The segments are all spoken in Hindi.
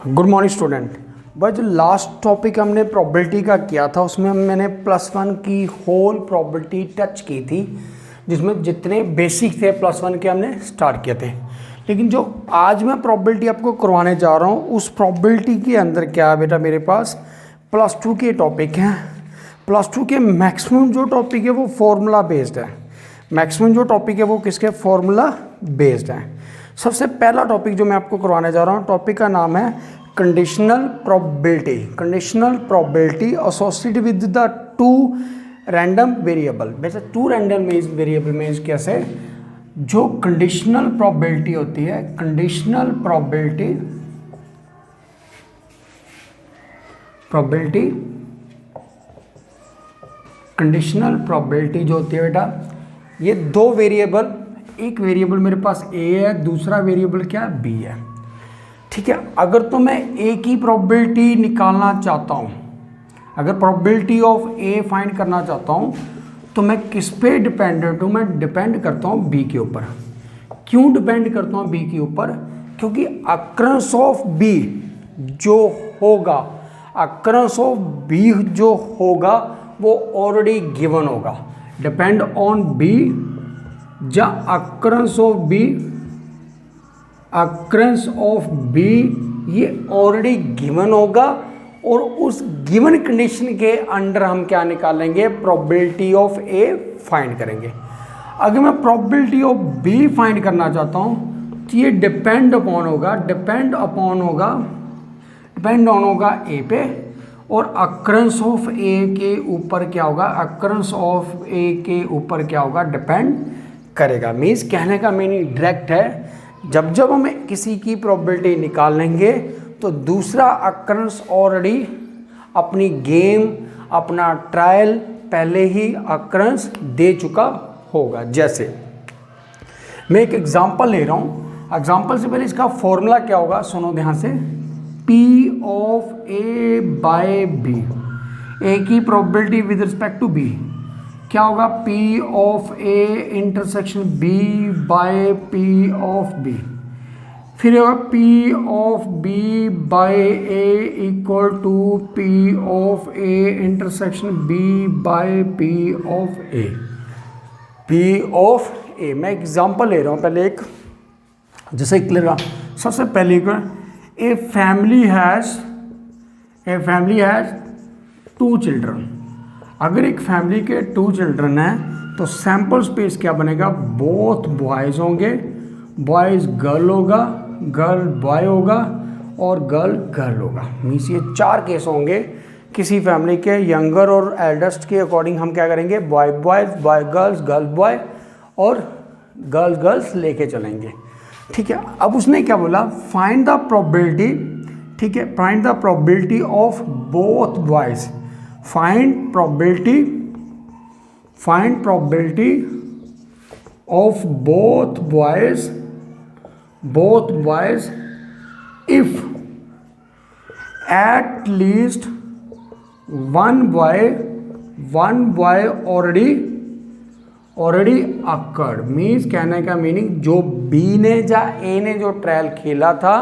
Good morning student. भाई जो लास्ट टॉपिक हमने प्रोबेबिलिटी का किया था उसमें मैंने +1 की होल प्रोबेबिलिटी टच की थी, जिसमें जितने बेसिक थे +1 के हमने स्टार्ट किए थे। लेकिन जो आज मैं प्रोबेबिलिटी आपको करवाने जा रहा हूँ उस प्रोबेबिलिटी के अंदर क्या है बेटा, मेरे पास +2 के टॉपिक हैं। +2 के मैक्सिमम जो टॉपिक है वो फॉर्मूला बेस्ड है। मैक्सिमम जो टॉपिक है वो किसके फॉर्मूला बेस्ड है। सबसे पहला टॉपिक जो मैं आपको करवाने जा रहा हूँ, टॉपिक का नाम है conditional probability. Conditional probability associated with the two random variable. वैसे टू रैंडम वेरिएबल मीन्स कैसे, जो कंडीशनल प्रोबेबिलिटी होती है, कंडीशनल प्रोबेबिलिटी कंडीशनल प्रोबेबिलिटी जो होती है बेटा, ये दो वेरिएबल, एक वेरिएबल मेरे पास a है, दूसरा वेरिएबल क्या है b है। ठीक है, अगर तो मैं a की प्रोबेबिलिटी निकालना चाहता हूँ, अगर प्रोबेबिलिटी ऑफ a फाइंड करना चाहता हूँ तो मैं किस पे डिपेंडेंट हूँ, मैं डिपेंड करता हूँ b के ऊपर। क्यों डिपेंड करता हूँ b के ऊपर? क्योंकि अक्रंस ऑफ b जो होगा, अक्रंस ऑफ b जो होगा वो ऑलरेडी गिवन होगा। डिपेंड ऑन b या अक्रंस ऑफ b ये ऑलरेडी गिवन होगा, और उस गिवन कंडीशन के अंडर हम क्या निकालेंगे, प्रोबेबिलिटी ऑफ a फाइंड करेंगे। अगर मैं प्रोबेबिलिटी ऑफ b फाइंड करना चाहता हूँ तो ये डिपेंड ऑन होगा a पे, और अक्रंस ऑफ a के ऊपर क्या होगा, अक्रंस ऑफ a के ऊपर क्या होगा, डिपेंड करेगा। मीन्स कहने का मीनिंग डायरेक्ट है, जब हम किसी की प्रोबेबिलिटी निकाल लेंगे तो दूसरा अक्रंस ऑलरेडी अपनी गेम, अपना ट्रायल पहले ही अक्रंस दे चुका होगा। जैसे मैं एक एग्जांपल ले रहा हूँ, एग्जांपल से पहले इसका फॉर्मूला क्या होगा सुनो ध्यान से। P of A by B, A की probability with respect to B क्या होगा, P of A intersection B by P of B। फिर होगा P of B by A equal to P of A intersection B by P of A। P of A, मैं एग्जांपल ले रहा हूँ पहले एक, जैसे क्लियर रहा। सबसे पहले ए फैमिली हैज़ 2 चिल्ड्रन। अगर एक फैमिली के 2 चिल्ड्रन हैं तो सैम्पल स्पेस क्या बनेगा, बोथ बॉयज़ होंगे, बॉयज़ गर्ल होगा, गर्ल बॉय होगा, और गर्ल गर्ल होगा। मीन्स ये 4 केस होंगे किसी फैमिली के, यंगर और एल्डेस्ट के अकॉर्डिंग हम क्या करेंगे, boy boys, boy girls, girl boy और गर्ल्स गर्ल्स लेके चलेंगे। ठीक है, अब उसने क्या बोला, फाइंड द प्रोबेबिलिटी, ठीक है, find the probability of both boys, find probability of both boys if at least one boy already occurred। Means कहने का मीनिंग, जो B ने या A ने जो ट्रायल खेला था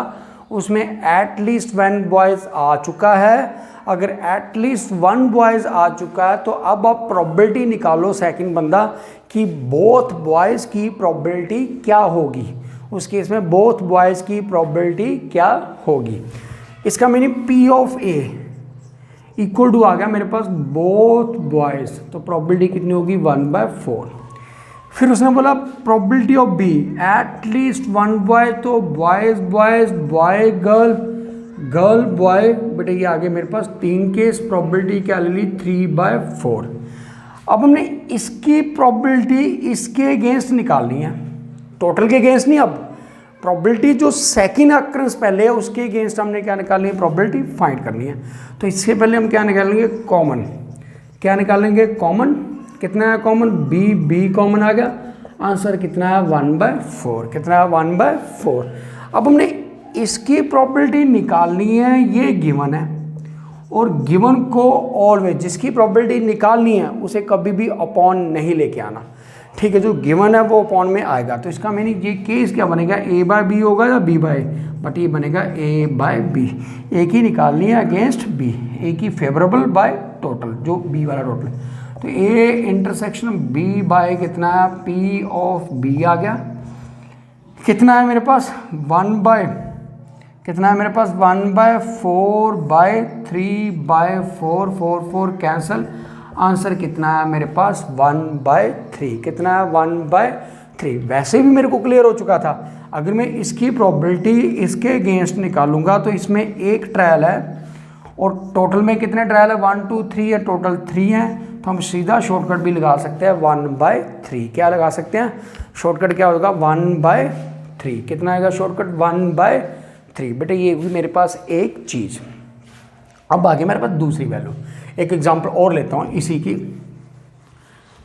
उसमें एट लीस्ट 1 बॉयज़ आ चुका है। अगर एट लीस्ट 1 बॉयज़ आ चुका है तो अब आप प्रोबेबिलिटी निकालो सेकंड बंदा कि बोथ बॉयज़ की प्रोबेबिलिटी क्या होगी। उस केस में बोथ बॉयज़ की प्रोबेबिलिटी क्या होगी, इसका meaning P of A equal to आ गया मेरे पास बोथ बॉयज़, तो प्रोबेबिलिटी कितनी होगी, 1/4। फिर उसने बोला probability of B at least 1 boy, तो boys boy girl, girl boy, बेटे ये आगे मेरे पास 3 केस, प्रोबेबिलिटी क्या ले ली, 3/4। अब हमने इसकी प्रोबेबिलिटी इसके अगेंस्ट निकालनी है, टोटल के अगेंस्ट नहीं। अब प्रोबेबिलिटी जो सेकंड अक्रंस पहले है उसके अगेंस्ट हमने क्या निकालनी है, प्रोबेबिलिटी फाइंड करनी है। तो इससे पहले हम क्या निकालेंगे, कॉमन। क्या निकालेंगे, कॉमन। कितना है कॉमन, B कॉमन आ गया, आंसर कितना है, 1/4। कितना है, 1/4। अब हमने इसकी प्रोबेबिलिटी निकालनी है, ये गिवन है, और गिवन को ऑलवेज जिसकी प्रोबेबिलिटी निकालनी है उसे कभी भी अपॉन नहीं लेके आना। ठीक है, जो गिवन है वो अपॉन में आएगा। तो इसका मीनिंग ये केस क्या बनेगा, ए बाय बी होगा या बी बाय, बट ये बनेगा ए बाय बी। ए की निकालनी है अगेंस्ट बी, ए की फेवरेबल बाय टोटल, जो बी वाला टोटल। तो ए इंटरसेक्शन बी बाय कितना है, पी ऑफ बी आ गया। कितना है मेरे पास 1 बाय, कितना है मेरे पास 1/4/3/4, 4 कैंसल, आंसर कितना है मेरे पास 1/3। कितना है 1/3। वैसे भी मेरे को क्लियर हो चुका था। अगर मैं इसकी प्रोबेबिलिटी इसके अगेंस्ट निकालूंगा तो इसमें एक ट्रायल है और टोटल में कितने ट्रायल है 1 2 3 है, टोटल 3 है। तो हम सीधा शॉर्टकट भी लगा सकते हैं 1/3। क्या लगा सकते हैं शॉर्टकट, क्या होगा 1/3। कितना आएगा शॉर्टकट 1/3। बेटा ये भी मेरे पास एक चीज़। अब आगे मेरे पास दूसरी वैल्यू, एक एग्जांपल और लेता हूँ इसी की,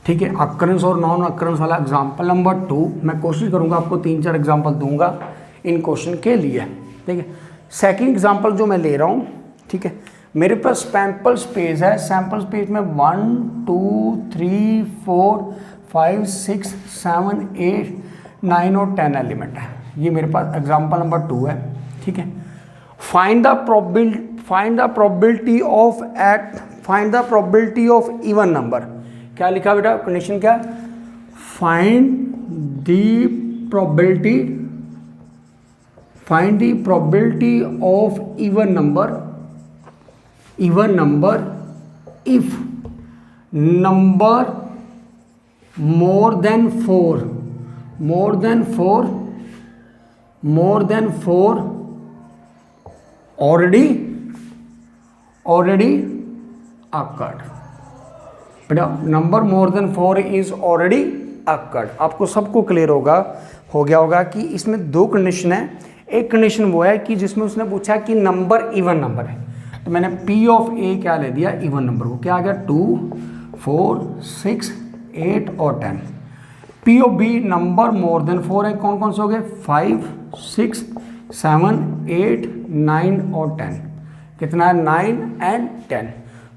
ठीक है, अक्रेंस और नॉन अक्रेंस वाला एग्जांपल नंबर 2। मैं कोशिश करूँगा आपको 3-4 एग्जांपल दूंगा इन क्वेश्चन के लिए, ठीक है। सेकंड एग्जांपल जो मैं ले रहा हूँ, ठीक है, मेरे पास सैंपल स्पेस है, सैंपल स्पेस में 1 2 3 4 5 6 7 8 9 और 10 एलिमेंट है। ये मेरे पास एग्जांपल नंबर 2 है, ठीक है। Find the probability of even number. क्या लिखा बेटा कंडीशन, क्या find the probability of even number if number more than 4 already occurred। बेटा number more than 4 is already occurred. आपको सबको क्लियर हो गया होगा कि इसमें दो कंडीशन है। एक कंडीशन वो है कि जिसमें उसने पूछा कि नंबर इवन नंबर है, तो मैंने P ऑफ ए क्या ले दिया, इवन नंबर को। क्या आ गया 2 4 6 8 और 10। P of B number more than 4 है, कौन कौन से हो गए 5 6 7 8 9 और 10। कितना है 9 एंड 10।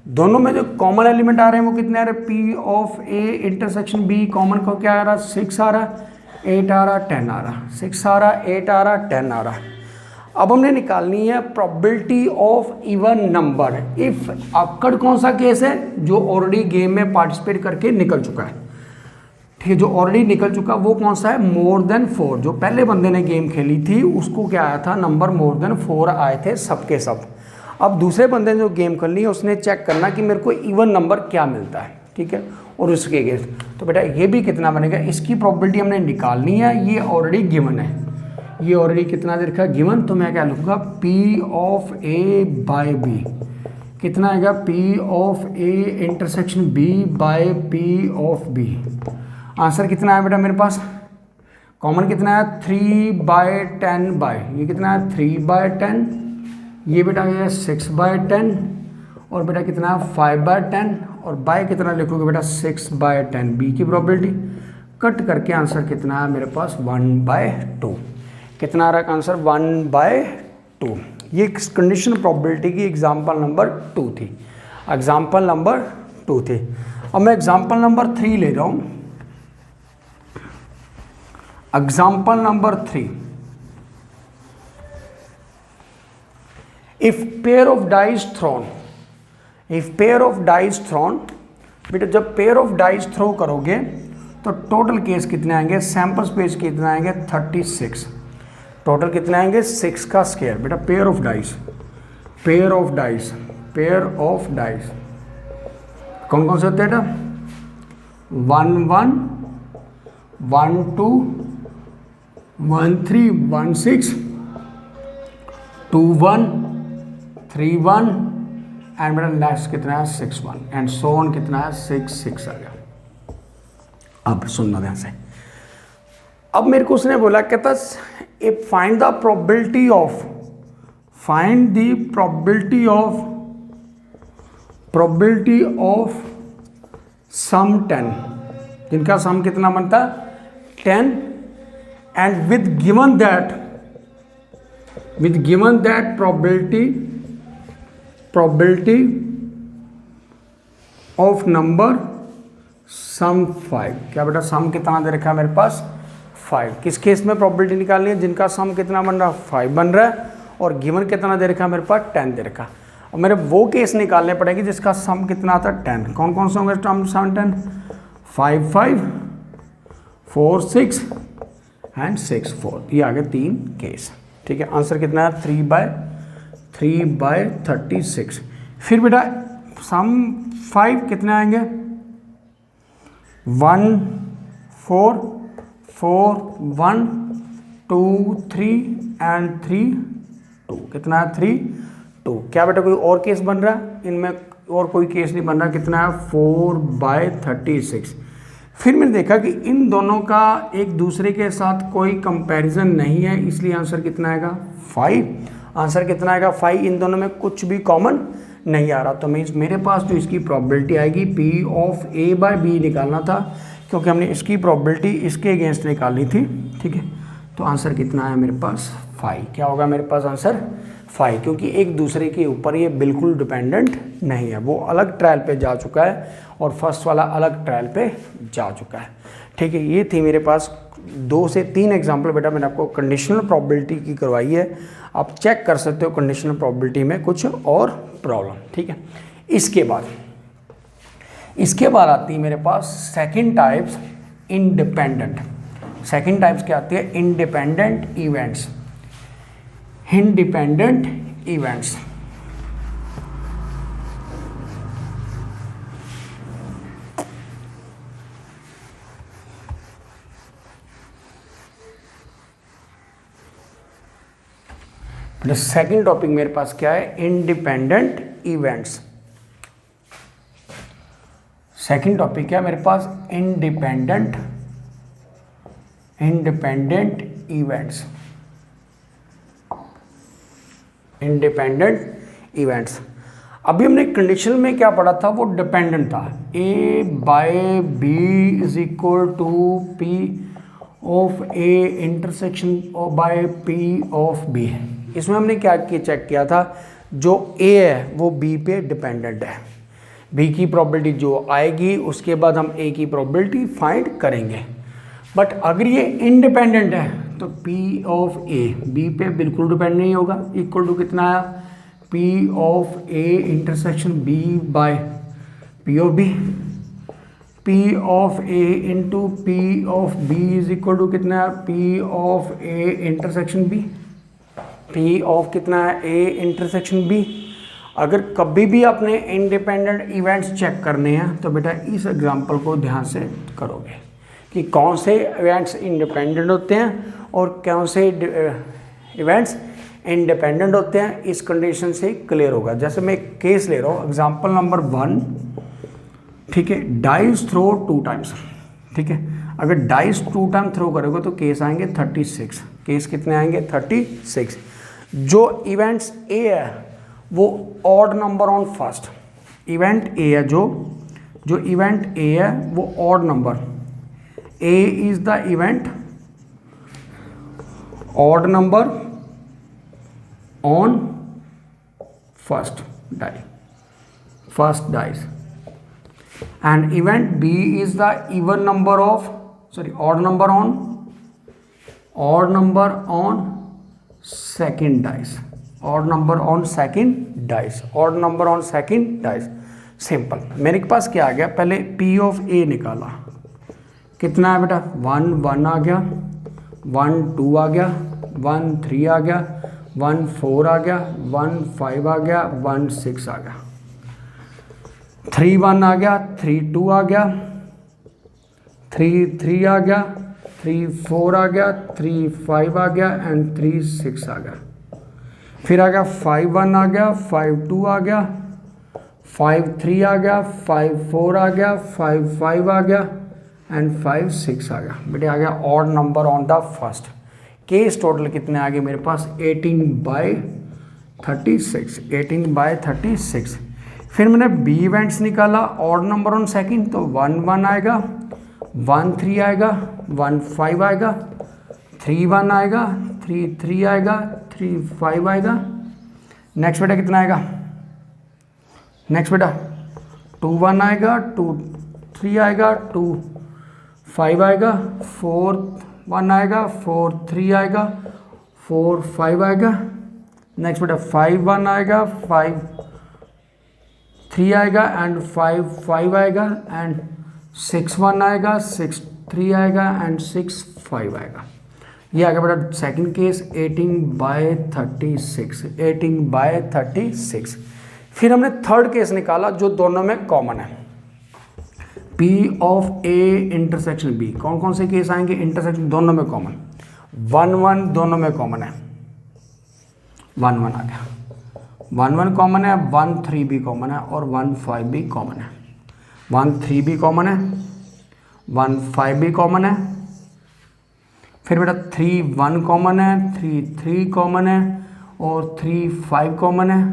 दोनों में जो कॉमन एलिमेंट आ रहे हैं वो कितने आ रहे हैं, P of A intersection B common को क्या आ रहा है 6 आ रहा, 8 आ रहा, 10 आ रहा, 6 आ रहा, 8 आ रहा, 10 आ रहा। अब हमने निकालनी है probability of even number if occurred कौन सा केस है, जो ऑलरेडी गेम में पार्टिसिपेट करके निकल चुका है। ठीक है, जो ऑलरेडी निकल चुका वो कौन सा है, मोर देन 4। जो पहले बंदे ने गेम खेली थी उसको क्या आया था, नंबर मोर देन 4 आए थे सबके सब। अब दूसरे बंदे ने जो गेम कर ली उसने चेक करना कि मेरे को इवन नंबर क्या मिलता है, ठीक है, और उसके अगेंस्ट। तो बेटा ये भी कितना बनेगा, इसकी प्रोबेबिलिटी हमने निकालनी है। ये ऑलरेडी गिवन है, ये ऑलरेडी कितना दे रखा है गिवन। तो मैं क्या लिखूंगा P of A by B कितना आएगा, P of A intersection B by P of B। Answer कितना है बेटा मेरे पास, कॉमन कितना है 3/10 बाय, ये कितना है 3/10, ये बेटा है 6/10 और बेटा कितना है 5/10 और बाय कितना लिखोगे बेटा 6/10। बी की प्रोबेबिलिटी कट करके आंसर कितना है मेरे पास 1/2। कितना आ रहा है आंसर 1/2। ये कंडीशन प्रोबेबिलिटी की एग्जांपल नंबर 2 थी, एग्जांपल नंबर 2 थी। अब मैं एग्जांपल नंबर 3 ले रहा हूँ। Example number 3, if pair of dice thrown, if pair of dice thrown, बेटा जब पेयर ऑफ डाइस थ्रो करोगे तो टोटल केस कितने आएंगे, सैंपल स्पेस कितने आएंगे 36, टोटल कितने आएंगे 6 का स्क्वायर। बेटा pair of dice, pair of dice, pair of dice कौन कौन से होते हैं बेटा, 1 1 1 2 1 3 1 6 2 1 3 1 एंड बेटा लास्ट कितना है 6 1 एंड सो ऑन कितना है 6 6 आ गया। अब सुनना ध्यान से। अब मेरे को उसने बोला कहता if find the probability of, find the probability of sum 10, जिनका सम कितना बनता है 10 and with given that probability of number sum 5। क्या बेटा सम कितना दे रखा है मेरे पास 5। किस केस में प्रॉबिलिटी निकालनी है, जिनका सम कितना बन रहा है 5 बन रहा है, और गिवन कितना दे रखा है मेरे पास 10 दे रखा। और मेरे वो केस निकालने पड़ेंगे जिसका सम कितना आता है 10। कौन कौन से होंगे टर्म 7 10, 5 5 4 6 एंड 6 4। ये आ गए 3 केस। ठीक है, आंसर कितना है 3/36। फिर बेटा सम 5 कितने आएंगे 1 4 4 1 2 3 एंड 3 2। कितना है 3 2। क्या बेटा कोई और केस बन रहा है इनमें, और कोई केस नहीं बन रहा। कितना है 4/36। फिर मैंने देखा कि इन दोनों का एक दूसरे के साथ कोई कंपैरिजन नहीं है, इसलिए आंसर कितना आएगा 5। आंसर कितना आएगा 5। इन दोनों में कुछ भी कॉमन नहीं आ रहा, तो मीन्स मेरे पास जो इसकी प्रोबेबिलिटी आएगी P ऑफ A/B निकालना था, क्योंकि हमने इसकी प्रोबेबिलिटी इसके अगेंस्ट निकालनी थी। ठीक है, तो आंसर कितना है मेरे पास 5। क्या होगा मेरे पास आंसर 5, क्योंकि एक दूसरे के ऊपर ये बिल्कुल डिपेंडेंट नहीं है। वो अलग ट्रायल पे जा चुका है और फर्स्ट वाला अलग ट्रायल पे जा चुका है। ठीक है, ये थी मेरे पास 2 से 3 एग्जाम्पल। बेटा मैंने आपको कंडीशनल प्रोबेबिलिटी की करवाई है, आप चेक कर सकते हो कंडीशनल प्रोबेबिलिटी में कुछ और प्रॉब्लम। ठीक है, इसके बाद आती है मेरे पास second types independent. Second types क्या आती है independent events. Independent events second topic मेरे पास क्या है इंडिपेंडेंट इवेंट्स। सेकंड टॉपिक क्या है मेरे पास इंडिपेंडेंट इवेंट्स। Independent events. अभी हमने कंडीशन में क्या पढ़ा था, वो डिपेंडेंट था। A/B is equal to P of A intersection by P of B। इसमें हमने क्या चेक किया था, जो A है वो B पे डिपेंडेंट है। B की प्रोबेबिलिटी जो आएगी उसके बाद हम A की प्रोबेबिलिटी फाइंड करेंगे। बट अगर ये इंडिपेंडेंट है तो P ऑफ A B पे बिल्कुल डिपेंड नहीं होगा। इक्वल टू कितना आया P of A intersection B by P of B। P of A into P of B is equal to कितना है P of A intersection B। P of कितना है A इंटरसेक्शन B। अगर कभी भी आपने इंडिपेंडेंट इवेंट्स चेक करने हैं तो बेटा इस एग्जांपल को ध्यान से करोगे कि कौन से इवेंट्स इंडिपेंडेंट होते हैं और कौन से इवेंट्स इंडिपेंडेंट होते हैं। इस कंडीशन से क्लियर होगा। जैसे मैं एक केस ले रहा हूँ, एग्जांपल नंबर 1। ठीक है, डाइस थ्रो 2 टाइम्स। ठीक है, अगर डाइस 2 टाइम थ्रो करोगे तो केस आएंगे 36। केस कितने आएंगे 36। जो इवेंट्स ए है वो odd number on first. Event A है, जो इवेंट ए है वो odd number. A is the event odd number on first dice, and event B is the even number of odd number on second dice. Odd number on second dice. Simple. मेरे पास क्या आ गया, पहले P ऑफ A निकाला, कितना है बेटा 1 1 आ गया, 1 2 आ गया, 1 3 आ गया, 1 4 आ गया, 1 5 आ गया, 1 6 आ गया, 3 1 आ गया, 3 2 आ गया, 3 3 आ गया, 3 4 आ गया, 3 5 आ गया एंड 3 6 आ गया। फिर आ गया 5 1 आ गया, 5 2 आ गया, 5 3 आ गया, 5 4 आ गया, 5 5 आ गया एंड 5 6 आ गया। बेटे आ गया odd number on the first. Case total कितने आ गए मेरे पास 18/36। फिर मैंने बी इवेंट्स निकाला, ऑड नंबर ऑन सेकंड, तो 1 1 आएगा, 1 3 आएगा, 1 5 आएगा, 3 1 आएगा, 3 3 आएगा, 3 5 आएगा। नेक्स्ट बेटा कितना आएगा, नेक्स्ट बेटा 2 1 आएगा, 2 3 आएगा, 2 5 आएगा, 4 1 आएगा, 4 3 आएगा, 4 5 आएगा, नेक्स्ट बेटा 5 1 आएगा, 5 3 आएगा एंड 5 5 आएगा एंड 6 1 आएगा, 6 3 आएगा एंड 6 5 आएगा। ये आएगा बेटा सेकंड केस 18/36, 18/36। फिर हमने थर्ड केस निकाला जो दोनों में कॉमन है, P of A intersection B। कौन कौन से केस आएंगे इंटरसेक्शन दोनों में कॉमन? 1 1 दोनों में कॉमन है, 1 1 आ गया, 1 1 कॉमन है, 1 3 भी कॉमन है और 1 5 भी कॉमन है, 1 3 भी कॉमन है, 1 5 भी कॉमन है। फिर बेटा 3 1 कॉमन है, 3 3 कॉमन है और 3 5 कॉमन है,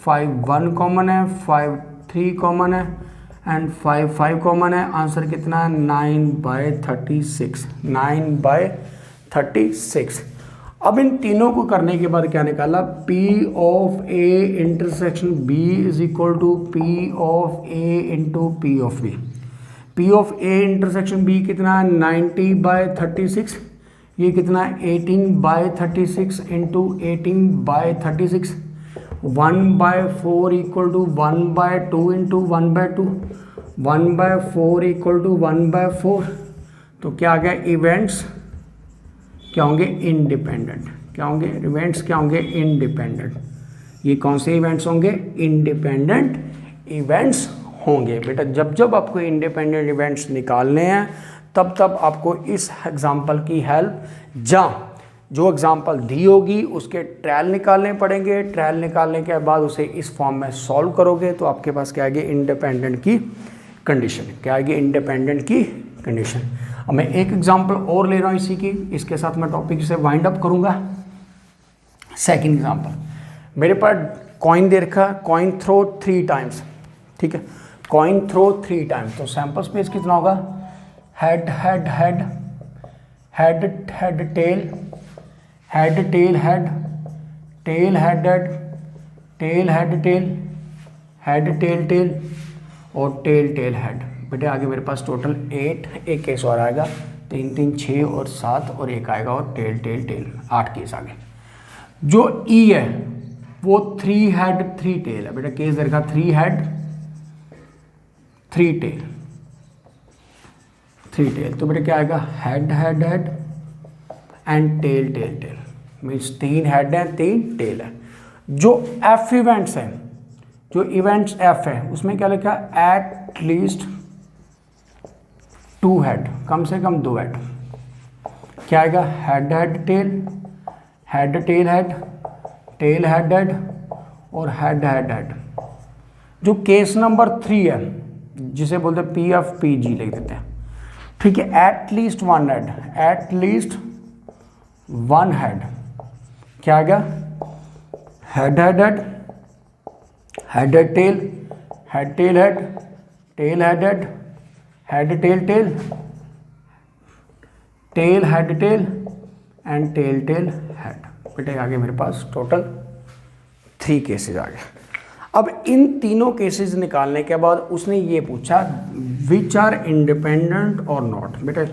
5 1 कॉमन है, 5 3 कॉमन है एंड 5 5 कॉमन है। आंसर कितना है? 9/36, 9/36। अब इन तीनों को करने के बाद क्या निकाला? P of A intersection B is equal to P of A into P of B। P of A intersection B कितना है? 90/36। ये कितना है? 18/36 into 18/36। 1/4 equal to 1/2 into 1/2, 1/4 equal to 1/4। तो क्या आ गया? इवेंट्स क्या होंगे? इंडिपेंडेंट। क्या होंगे? इवेंट्स क्या होंगे? इंडिपेंडेंट। ये कौन से इवेंट्स होंगे? इंडिपेंडेंट इवेंट्स होंगे। बेटा जब जब आपको इंडिपेंडेंट इवेंट्स निकालने हैं तब तब आपको इस एग्जाम्पल की हेल्प जो एग्जाम्पल दी होगी उसके ट्रायल निकालने पड़ेंगे। ट्रायल निकालने के बाद उसे इस फॉर्म में सॉल्व करोगे तो आपके पास क्या आएगी? इंडिपेंडेंट की कंडीशन। क्या आएगी? इंडिपेंडेंट की कंडीशन। अब मैं एक एग्जाम्पल और ले रहा हूँ इसी की, इसके साथ मैं टॉपिक से वाइंड अप करूँगा। सेकेंड एग्जाम्पल, मेरे पास कॉइन दे रखा, कॉइन थ्रो 3 टाइम्स। ठीक है, कॉइन थ्रो 3 टाइम्स। तो सैंपल स्पेस कितना होगा? Head head head, head head tail, head tail head, tail head head, tail head tail, head tail tail और टेल टेल हेड। बेटे आगे मेरे पास टोटल 8, एक केस और आएगा, 3 3 6 और 7 और एक आएगा और टेल टेल टेल, 8 केस आगे। जो ई है वो 3 हेड 3 टेल है। बेटा केस देखा 3 हेड 3 टेल, 3 टेल। तो बेटा क्या आएगा? Head head head and tail tail tail, means 3 head है 3 टेल है। जो एफ इवेंट्स हैं, जो इवेंट्स एफ है उसमें क्या लिखा? एट लीस्ट 2 हेड, कम से कम 2 हेड। क्या आएगा? Head head tail, head tail head, tail head head और हेड हेड हेड। जो केस नंबर 3 है जिसे बोलते हैं पी एफ पी जी लिख देते हैं। ठीक है, at least 1 head, at least 1 head. क्या आएगा? Head head head, head head tail, head tail head, tail head head, head tail tail, tail head tail and tail tail head. बेटे आगे मेरे पास टोटल 3 केसेस आ गए। अब इन तीनों केसेस निकालने के बाद उसने ये पूछा विच आर इंडिपेंडेंट और नॉट। बेटा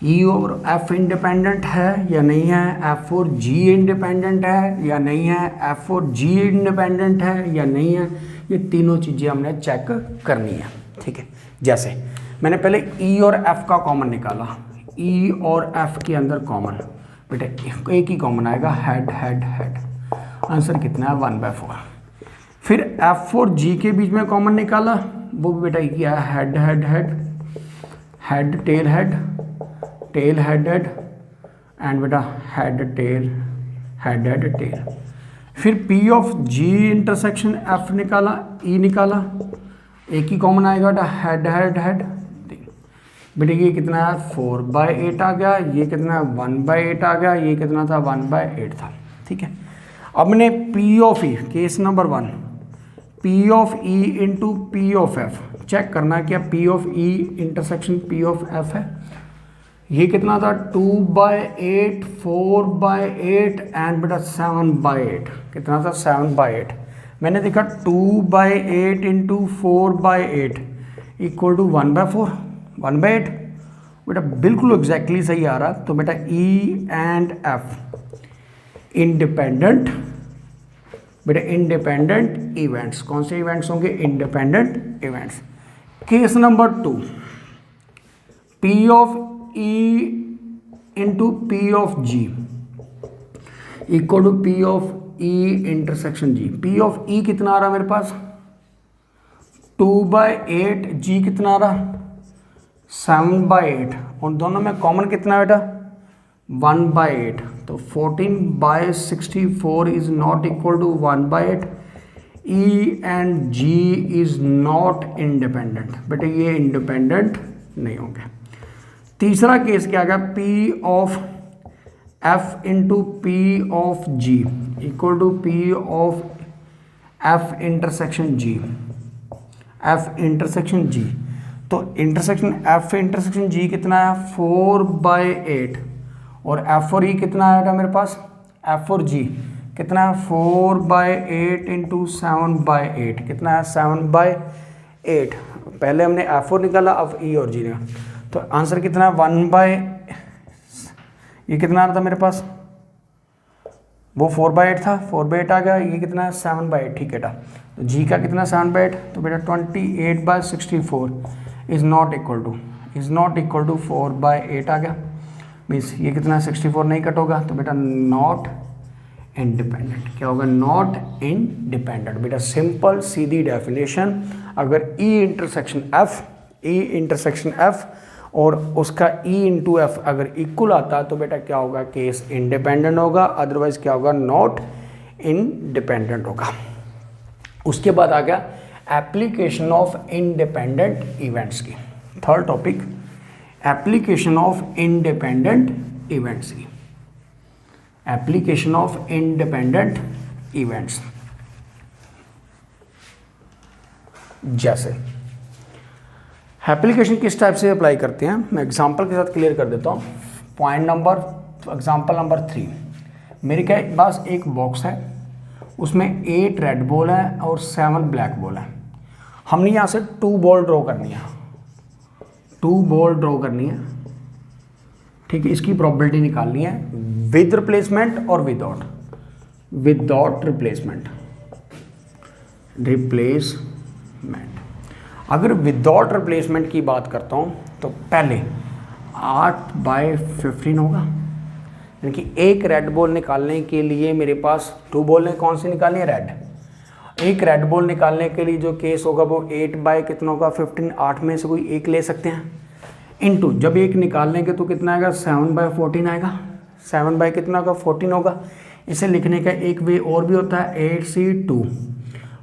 ई और एफ इंडिपेंडेंट है या नहीं है, एफ और जी इंडिपेंडेंट है या नहीं है, एफ और जी इंडिपेंडेंट है या नहीं है, ये तीनों चीज़ें हमने चेक करनी है। ठीक है, जैसे मैंने पहले ई और एफ का कॉमन निकाला, ई और एफ के अंदर कॉमन, बेटा एक ही कॉमन आएगा, हेड हेड हेड। आंसर कितना है? 1/4। फिर एफ और जी के बीच में कॉमन निकाला, वो भी बेटा एक ही आया, head head head, head tail head, tail head head and बेटा head tail, head head tail. फिर P of G intersection F निकाला, ई निकाला, एक ही कॉमन आएगा बेटा, हेड हेड हेड। बेटा ये कितना है? 4/8 आ गया। ये कितना है? 1/8 आ गया। ये कितना था? 1/8 था। ठीक है, अब मैंने P of E, case number 1, P of E into P of F check करना है क्या P of E intersection P of F है। ये कितना था? 2/8, 4/8 एंड बेटा 7/8। कितना था? 7/8। मैंने देखा 2/8 इंटू 4/8 इक्वल टू 1/4, 1/8। बेटा बिल्कुल एग्जैक्टली सही आ रहा। तो बेटा ई एंड एफ इंडिपेंडेंट, बेटा इंडिपेंडेंट इवेंट्स। कौन से इवेंट्स होंगे? Independent events. Case number 2, P of E into P of G equal to P of E intersection G. P of E कितना आ रहा मेरे पास? 2/8। जी कितना आ रहा? 7/8। और दोनों में कॉमन कितना है बेटा? 1/8। तो 14/64 is not equal to 1/8। E and G is not independent. बेटा ये इंडिपेंडेंट नहीं होंगे। तीसरा केस क्या आ गया? P of F into P of G equal to P of F intersection G, F intersection G. तो इंटरसेक्शन एफ इंटरसेक्शन जी कितना है? 4/8। और एफ और ई कितना आएगा मेरे पास? एफ और जी कितना है? 4/8 इंटू 7/8 कितना है? 7/8। पहले हमने एफ और निकाला, अब ई और जी निकाला। तो आंसर कितना है? 1/, ये कितना आ रहा था मेरे पास? वो 4/8 था, 4/8 आ गया। ये कितना है? 7/8। ठीक है बेटा। तो जी का कितना? 7/8। तो बेटा 28/64 इज नॉट इक्वल टू 4/8 आ गया। मीन्स ये कितना? 64 नहीं कट होगा। तो बेटा नॉट इंडिपेंडेंट। क्या होगा? Not independent. बेटा सिंपल सीधी डेफिनेशन। अगर ई इंटरसेक्शन एफ और उसका ई इंटू एफ अगर इक्वल आता तो बेटा क्या होगा? केस इंडिपेंडेंट होगा। अदरवाइज क्या होगा? नॉट इंडिपेंडेंट होगा। उसके बाद आ गया एप्लीकेशन ऑफ इंडिपेंडेंट इवेंट्स की। Third topic, application of independent events की। Application of independent events. जैसे एप्लीकेशन किस टाइप से अप्लाई करते हैं, मैं एग्जांपल के साथ क्लियर कर देता हूँ। पॉइंट नंबर, एग्जांपल नंबर 3, मेरे के पास एक बॉक्स है, उसमें 8 रेड बॉल है और 7 ब्लैक बॉल है। हमने यहाँ से 2 बॉल ड्रॉ करनी है, 2 बॉल ड्रॉ करनी है। ठीक है, इसकी प्रोबेबिलिटी निकालनी है विद रिप्लेसमेंट और विदाउट रिप्लेसमेंट। अगर विदाउट रिप्लेसमेंट की बात करता हूँ तो पहले 8/15 होगा, यानी कि एक रेड बॉल निकालने के लिए मेरे पास 2 बॉल ने कौन सी निकालनी है? रेड। एक रेड बॉल निकालने के लिए जो केस होगा वो 8 कितना होगा? 15। 8 में से कोई एक ले सकते हैं। इनटू जब एक निकालने के तो कितना आएगा? 7/14 आएगा। 7 कितना होगा? 14 होगा। इसे लिखने का एक वे और भी होता है, 8C2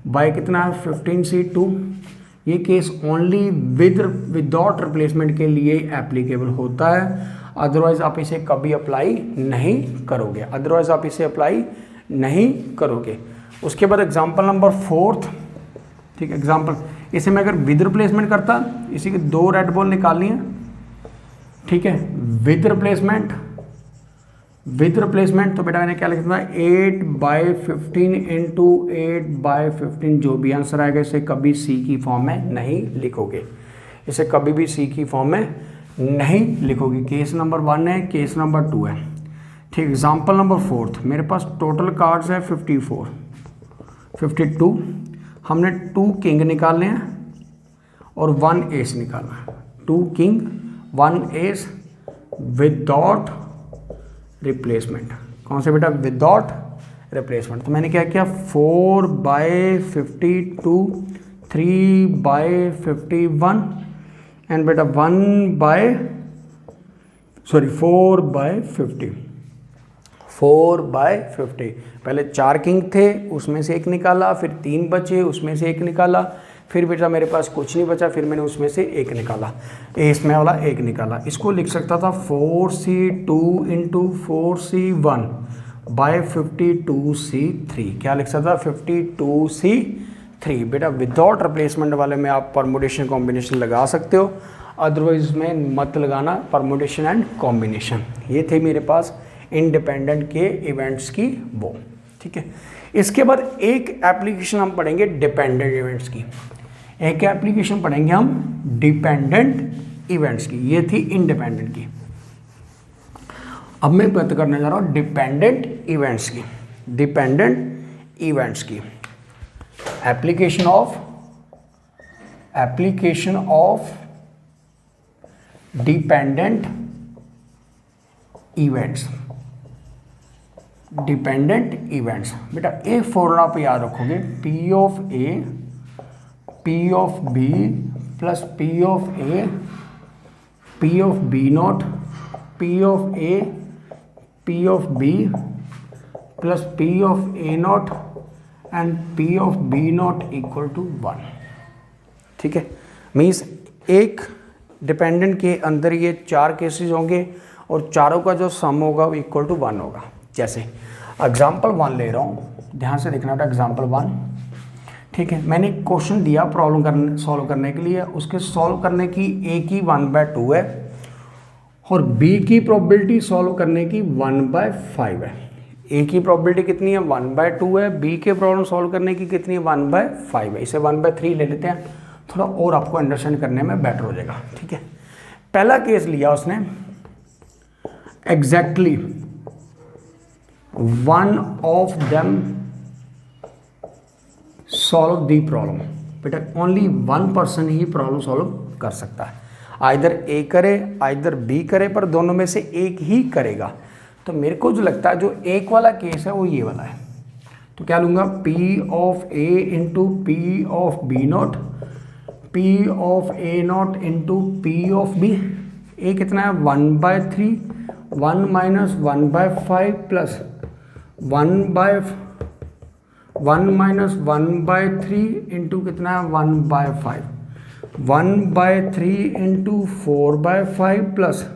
बाय कितना है? 15C2। ये केस ओनली विदाउट रिप्लेसमेंट के लिए एप्लीकेबल होता है, अदरवाइज आप इसे कभी अप्लाई नहीं करोगे। उसके बाद एग्जांपल नंबर 4, ठीक है, एग्जांपल इसे मैं अगर विद रिप्लेसमेंट करता, इसी के 2 रेड बॉल निकालनी है, ठीक है, विद रिप्लेसमेंट तो बेटा मैंने क्या लिखा था? 8/15 इंटू 8/15। जो भी आंसर आएगा इसे कभी सी की फॉर्म में नहीं लिखोगे, इसे कभी भी सी की फॉर्म में नहीं लिखोगे। केस नंबर 1 है, केस नंबर 2 है। ठीक, एग्जांपल नंबर 4, मेरे पास टोटल कार्ड्स है 52। हमने 2 किंग निकालने हैं और 1 एस निकालना है। 2 किंग 1 एस विदाउट रिप्लेसमेंट। कौन से बेटा? Without replacement. तो मैंने क्या किया? 4/52, 3/51 एंड बेटा 4/50। पहले 4 किंग थे, उसमें से एक निकाला, फिर 3 बचे, उसमें से एक निकाला, फिर बेटा मेरे पास कुछ नहीं बचा, फिर मैंने उसमें से एक निकाला, इसमें वाला एक निकाला। इसको लिख सकता था 4C2 into 4C1 bye 52C3। क्या लिख सकता था? 52C3। बेटा विदाउट रिप्लेसमेंट वाले में आप परमुटेशन कॉम्बिनेशन लगा सकते हो, अदरवाइज में मत लगाना परमुटेशन एंड कॉम्बिनेशन। ये थे मेरे पास इंडिपेंडेंट के इवेंट्स की वो। ठीक है, इसके बाद एक एप्लीकेशन हम पढ़ेंगे डिपेंडेंट इवेंट्स की। एक एप्लीकेशन पढ़ेंगे हम डिपेंडेंट इवेंट्स की, ये थी इंडिपेंडेंट की। अब मैं बात करने जा रहा हूँ डिपेंडेंट इवेंट्स की। डिपेंडेंट इवेंट्स की application of dependent events. Dependent events बेटा एक फॉर्मूला पे याद रखोगे, P of A P of B plus P of A P of B not P of A P of B plus P of A not and P of B not equal to 1। ठीक है, मीन्स एक डिपेंडेंट के अंदर ये 4 केसेस होंगे और चारों का जो सम होगा वो इक्वल टू 1 होगा। जैसे एग्जाम्पल 1 ले रहा हूँ, ध्यान से देखना था एग्जाम्पल 1। ठीक है, मैंने क्वेश्चन दिया प्रॉब्लम सॉल्व करने के लिए, उसके सॉल्व करने की ए की 1/2 है और बी की प्रोबेबिलिटी सॉल्व करने की 1/5 है। ए की प्रोबेबिलिटी कितनी है 1/2 है, बी के प्रॉब्लम सॉल्व करने की कितनी है 1/5 है। इसे 1/3 ले लेते हैं, थोड़ा और आपको अंडरस्टैंड करने में बेटर हो जाएगा। ठीक है, पहला केस लिया उसने exactly one of them solve the problem. बेटा ओनली वन पर्सन ही प्रॉब्लम सॉल्व कर सकता है, आइदर ए करे आइदर बी करे, पर दोनों में से एक ही करेगा। तो मेरे को जो लगता है जो एक वाला केस है वो ये वाला है। तो क्या लूँगा, P of A into P of B not P of A not into P of B. A कितना है 1/3, 1 माइनस 1/5 प्लस 1 माइनस 1/3 इंटू कितना है 1/5, 1/3 इंटू 4/5 प्लस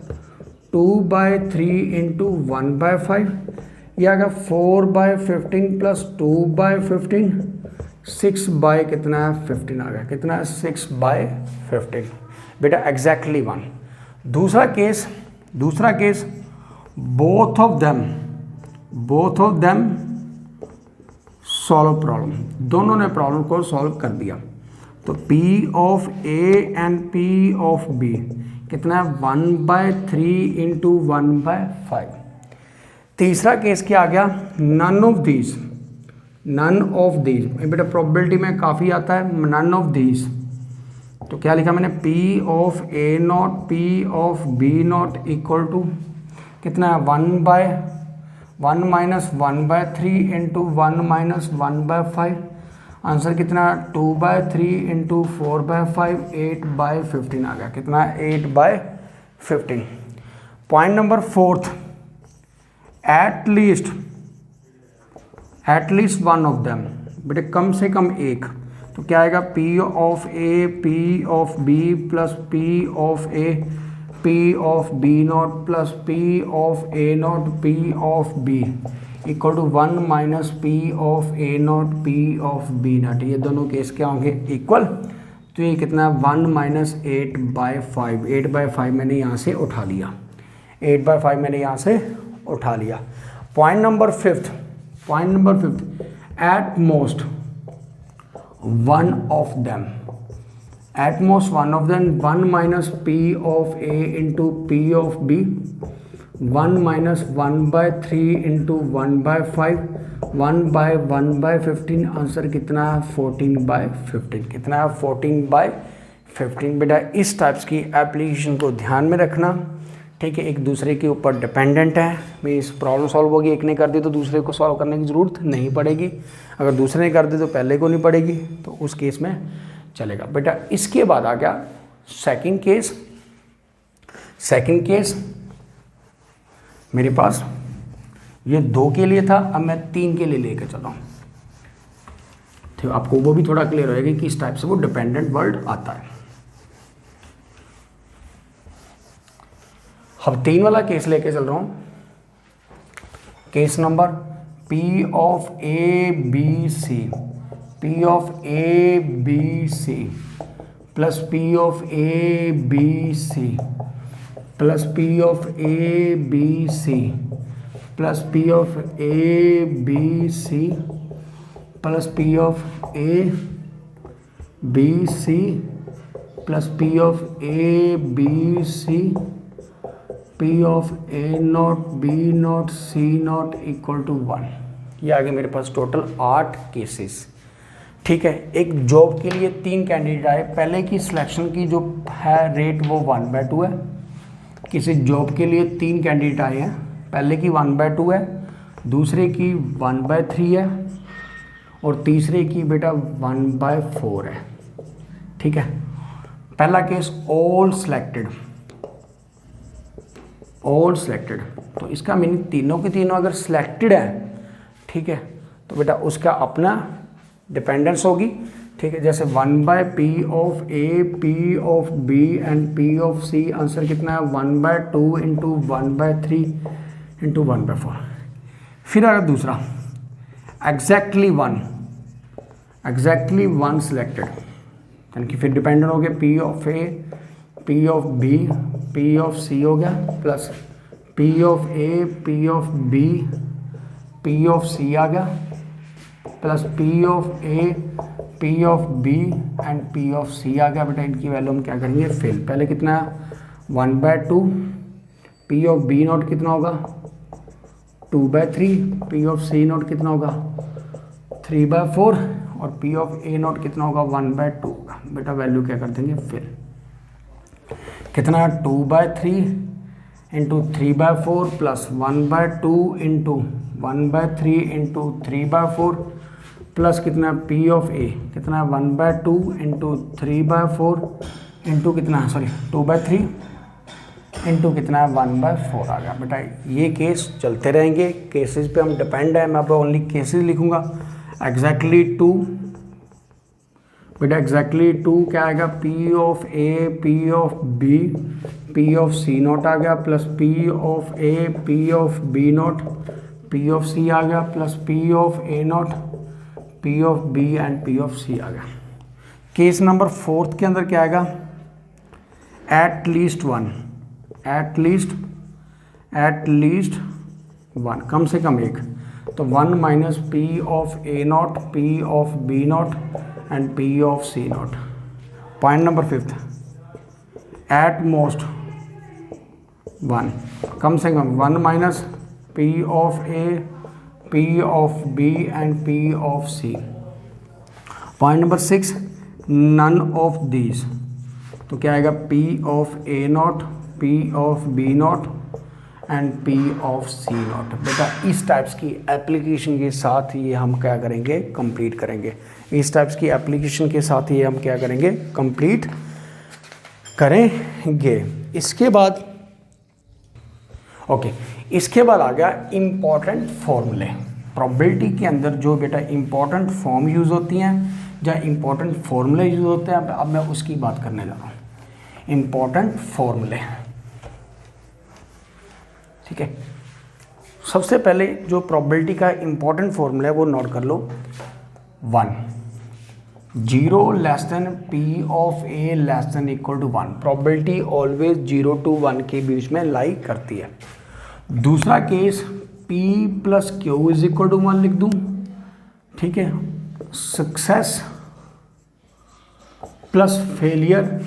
2/3 इंटू 1/5। यह आ गया 4/15 प्लस 2/15, 6 कितना है 15 आ गया। कितना है 6/15 बेटा एग्जैक्टली 1। दूसरा case both of them solve problem, दोनों ने प्रॉब्लम को सॉल्व कर दिया। तो P of A and P of B कितना है 1/3 इंटू 1/5। तीसरा केस क्या आ गया, नन ऑफ दीज। बेटा प्रोबेबिलिटी में काफ़ी आता है नन ऑफ दीज। तो क्या लिखा मैंने, P of A not P of B not equal to कितना है 1 माइनस 1/3 इंटू 1 माइनस 1/5। आंसर कितना 2/3 इंटू 4/5, 8/15 आ गया। कितना 8/15। Point number 4, at least one of them. बेटे कम से कम एक। तो क्या आएगा, P of A P of B plus P of A P of B not plus P of A not P of B equal to 1 minus P of A not P of B not. ये दोनों केस क्या होंगे इक्वल। तो ये कितना 1 माइनस 8/5, 8/5 मैंने यहाँ से उठा लिया, 8/5 मैंने यहाँ से उठा लिया। Point number 5, at most one of them, 1 minus P of A into P of B, 1 minus 1/3 into 1/5, 1/1/15। Answer कितना है 14/15। कितना है 14/15। बेटा इस टाइप्स की एप्लीकेशन को ध्यान में रखना। ठीक है, एक दूसरे के ऊपर डिपेंडेंट है। मैं इस प्रॉब्लम सॉल्व होगी, एक ने कर दी तो दूसरे को सॉल्व करने की ज़रूरत नहीं पड़ेगी, अगर दूसरे ने कर दी तो पहले को नहीं पड़ेगी, तो उस केस में चलेगा। बेटा इसके बाद आ गया सेकंड केस मेरे पास ये 2 के लिए था, अब मैं 3 के लिए लेकर चला हूँ। ठीक, आपको वो भी थोड़ा क्लियर होएगा कि इस टाइप से वो डिपेंडेंट वर्ड आता है। अब 3 वाला केस लेके चल रहा हूँ। Case number P of A B C, P of A B C plus P of A B C plus P of A B C plus P of A B C plus P of A B C plus P of A B C P of A not B not C not equal to 1। ये आगे मेरे पास टोटल 8 केसेस। ठीक है, एक जॉब के लिए 3 कैंडिडेट आए। पहले की सिलेक्शन की जो है रेट वो 1/2 है। किसी जॉब के लिए 3 कैंडिडेट आए हैं, पहले की 1/2 है, दूसरे की 1/3 है और तीसरे की बेटा 1/4 है। ठीक है, पहला case all selected, all selected, तो इसका मीनिंग तीनों के तीनों अगर सिलेक्टेड है, ठीक है, तो बेटा उसका अपना डिपेंडेंस होगी। ठीक है, जैसे 1/p of A, P of B and P of C, answer कितना है 1/2 इंटू 1/3 इंटू 1/4। फिर अगर दूसरा एग्जैक्टली वन सिलेक्टेड, यानी कि फिर डिपेंडेंट हो गया P of A, P of B, P of C हो गया, plus P of A, P of B, P of C आ गया, plus P of A, P of B and P of C आ गया। बेटा इनकी वैल्यू हम क्या करेंगे फिल। पहले कितना है 1/2, पी ऑफ बी नॉट कितना होगा 2/3, पी ऑफ सी नॉट कितना होगा 3/4 और पी ऑफ ए नॉट कितना होगा 1/2 होगा। बेटा वैल्यू क्या कर देंगे फिल। कितना 2/3 into 3/4 plus 1/2 into 1/3 into 3/4 plus कितना पी ऑफ ए कितना 1/2 इंटू 3/4 इंटू कितना 2/3 इंटू कितना 1/4 आ गया। बेटा ये केस चलते रहेंगे, केसेस पे हम डिपेंड है। मैं अब ओनली केसेस लिखूंगा। एग्जैक्टली 2, बेटा एग्जैक्टली 2 क्या आएगा P of A, P of B, P of C not आ गया, plus P of A, P of B not, P of C आ गया, plus P of A not, P of B and P of C आ गया। केस नंबर 4 के अंदर क्या आएगा at least one, at least one, कम से कम एक, तो 1 minus P of A not, P of B not and P of C not. Point number 5 at most 1, कम से कम 1 minus P of A, P of B and P of C. Point number 6 none of these, तो क्या आएगा P of A not, P of B not and P of C not. बेटा इस टाइप्स की एप्लीकेशन के साथ ये हम क्या करेंगे कंप्लीट करेंगे। इस टाइप्स की एप्लीकेशन के साथ ये हम क्या करेंगे कंप्लीट करेंगे। इसके बाद इसके बाद आ गया इम्पॉर्टेंट फॉर्मूले। प्रोबेबिलिटी के अंदर जो बेटा इम्पॉर्टेंट फॉर्म यूज़ होती हैं या इम्पॉर्टेंट फॉर्मूले यूज़ होते हैं, अब मैं उसकी बात करने जा रहा हूँ। इम्पॉर्टेंट फॉर्मूले, ठीक है। सबसे पहले जो प्रोबेबिलिटी का इम्पॉर्टेंट फॉर्मूला है वो नोट कर लो। 1 0 less than P of A less than equal to 1। Probability always 0 to 1 के बीच में लाई करती है। दूसरा केस P plus Q is equal to 1 लिख दूं, ठीक है। Success plus failure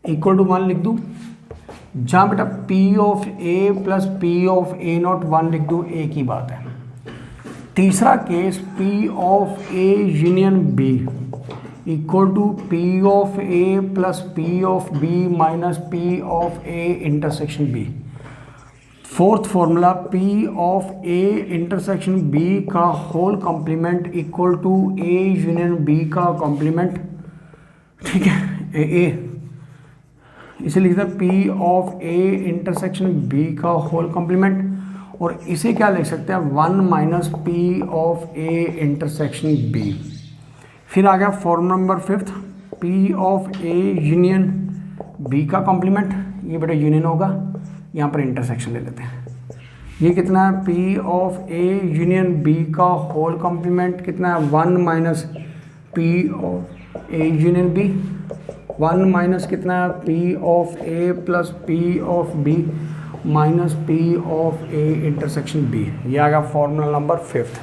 equal to 1 लिख दूं, जहां बेटा P of A plus P of A not 1 लिख दूं, एक ही बात है। तीसरा केस P of A union B equal to P of A plus P of B minus P of A intersection B। Fourth formula P of A intersection B का whole complement equal to A union B का कॉम्प्लीमेंट, ठीक है। A इसे लिखते हैं P of A intersection B का होल कॉम्प्लीमेंट, और इसे क्या लिख सकते हैं 1 minus P of A intersection B। फिर आ गया formula number 5 P of A union B का कॉम्प्लीमेंट, ये बेटा यूनियन होगा, यहाँ पर इंटरसेक्शन ले लेते हैं। ये कितना है P of A union B का होल कॉम्प्लीमेंट कितना है 1 minus P of A union B, 1 minus कितना है P of A plus P of B minus P of A intersection B। ये आ गया फॉर्मूला नंबर 5।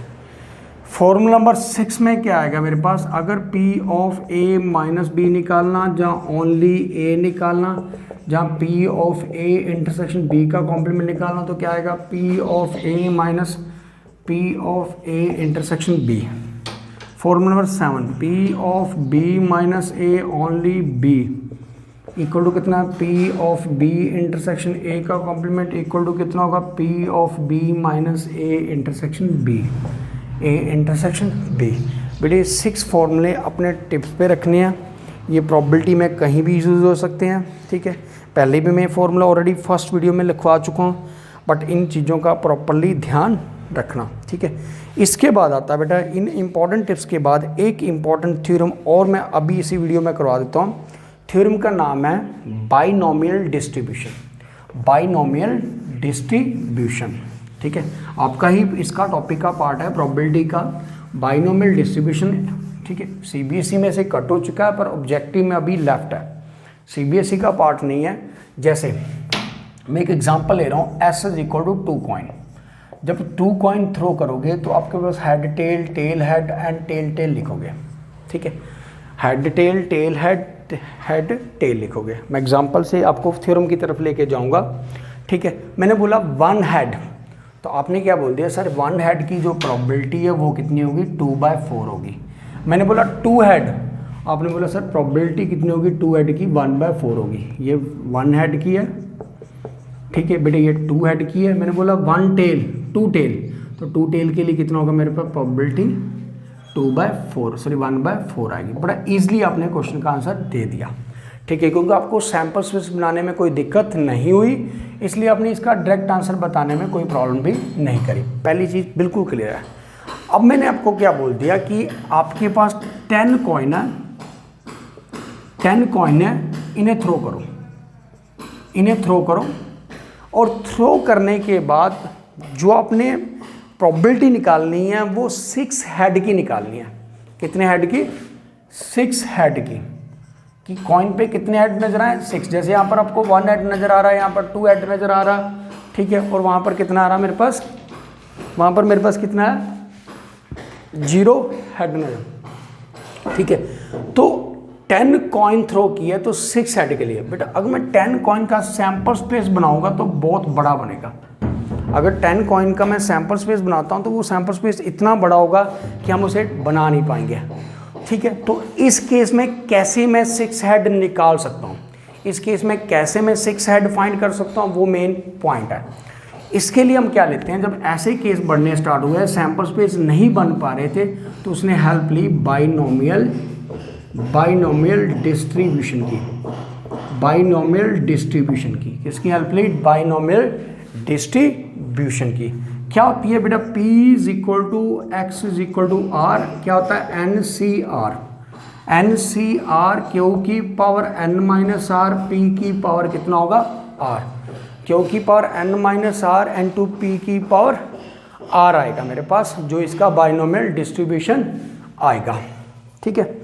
फॉर्मूला नंबर 6 में क्या आएगा मेरे पास, अगर P of A minus B निकालना, जहाँ ओनली A निकालना, जहाँ P of A intersection B का कॉम्प्लीमेंट निकालना, तो क्या आएगा P of A minus P of A intersection B। Formula number 7, P of B minus A only B equal to कितना, P of B intersection A का कॉम्प्लीमेंट इक्वल टू कितना होगा, P of B minus A intersection B, A intersection B। बेटे 6 फॉर्मूले अपने टिप्स पे रखने हैं, ये प्रॉबिलिटी में कहीं भी यूज़ हो सकते हैं, ठीक है। पहले भी मैं फॉर्मूला ऑलरेडी फर्स्ट वीडियो में लिखवा चुका हूँ, बट इन चीज़ों का प्रॉपरली ध्यान रखना, ठीक है। इसके बाद आता है बेटा, इन इम्पॉर्टेंट टिप्स के बाद एक इम्पॉर्टेंट थ्योरम और मैं अभी इसी वीडियो में करवा देता हूँ। थ्योरम का नाम है बाइनोमियल डिस्ट्रीब्यूशन, बाइनोमियल डिस्ट्रीब्यूशन, ठीक है। आपका ही इसका टॉपिक का पार्ट है प्रोबेबिलिटी का, बाइनोमियल डिस्ट्रीब्यूशन, ठीक है। सीबीएसई में से कट हो चुका है पर ऑब्जेक्टिव में अभी लेफ्ट है, सीबीएसई का पार्ट नहीं है। जैसे मैं एक एग्जांपल ले रहा हूँ, S is equal to 2 coin. जब 2 कॉइन थ्रो करोगे तो आपके पास head tail, tail head and tail tail लिखोगे, ठीक है। Head tail, tail head, head tail लिखोगे। मैं एग्जांपल से आपको थ्योरम की तरफ लेके जाऊंगा, ठीक है। मैंने बोला 1 हेड, तो आपने क्या बोल दिया, सर 1 हेड की जो प्रोबेबिलिटी है वो कितनी होगी, 2/4 होगी। मैंने बोला 2 हेड, आपने बोला सर प्रोबेबिलिटी कितनी होगी 2 हेड की, 1/4 होगी। ये 1 हेड की है, ठीक है बेटे, ये 2 हेड की है। मैंने बोला 1 टेल, 2 टेल, तो 2 टेल के लिए कितना होगा मेरे पास प्रोबेबिलिटी 1/4 आएगी। बड़ा ईजिली आपने क्वेश्चन का आंसर दे दिया, ठीक है, क्योंकि आपको सैंपल स्पेस बनाने में कोई दिक्कत नहीं हुई, इसलिए आपने इसका डायरेक्ट आंसर बताने में कोई प्रॉब्लम भी नहीं करी। पहली चीज़ बिल्कुल क्लियर है। अब मैंने आपको क्या बोल दिया कि आपके पास 10 कॉइन है, 10 कॉइन है, इन्हें थ्रो करो, इन्हें थ्रो करो, और थ्रो करने के बाद जो आपने प्रोबेबिलिटी निकालनी है वो 6 हेड की निकालनी है। कितने हेड की, 6 हेड की, कि कॉइन पे कितने हेड नजर आए, 6। जैसे यहाँ पर आपको 1 हेड नजर आ रहा है, यहाँ पर 2 हेड नजर आ रहा, ठीक है, और वहाँ पर कितना आ रहा मेरे पास, वहाँ पर मेरे पास कितना है, 0 हेड नजर, ठीक है। तो 10 कॉइन थ्रो किया तो 6 हेड के लिए। बेटा अगर मैं 10 कॉइन का सैंपल स्पेस बनाऊंगा तो बहुत बड़ा बनेगा। अगर 10 कॉइन का मैं सैंपल स्पेस बनाता हूं तो वो सैंपल स्पेस इतना बड़ा होगा कि हम उसे बना नहीं पाएंगे, ठीक है। तो इस केस में कैसे मैं 6 हेड निकाल सकता हूं, इस केस में कैसे मैं 6 हेड फाइंड कर सकता हूं, वो मेन पॉइंट है। इसके लिए हम क्या लेते हैं, जब ऐसे केस बढ़ने स्टार्ट हुए, सैंपल स्पेस नहीं बन पा रहे थे, तो उसने हेल्प ली बाइनोमियल डिस्ट्रीब्यूशन की, बाइनोमियल डिस्ट्रीब्यूशन की। किसकी हेल्प ली, बाइनोमियल डिस्ट्रीब्यूशन की। क्या होती है बेटा, P is equal to X is equal to R, क्या होता है NCR, NCR क्यू की power n minus R, P की पावर कितना होगा R, क्यू की power n minus R N to P की पावर R आएगा मेरे पास, जो इसका बाइनोमियल डिस्ट्रीब्यूशन आएगा, ठीक है।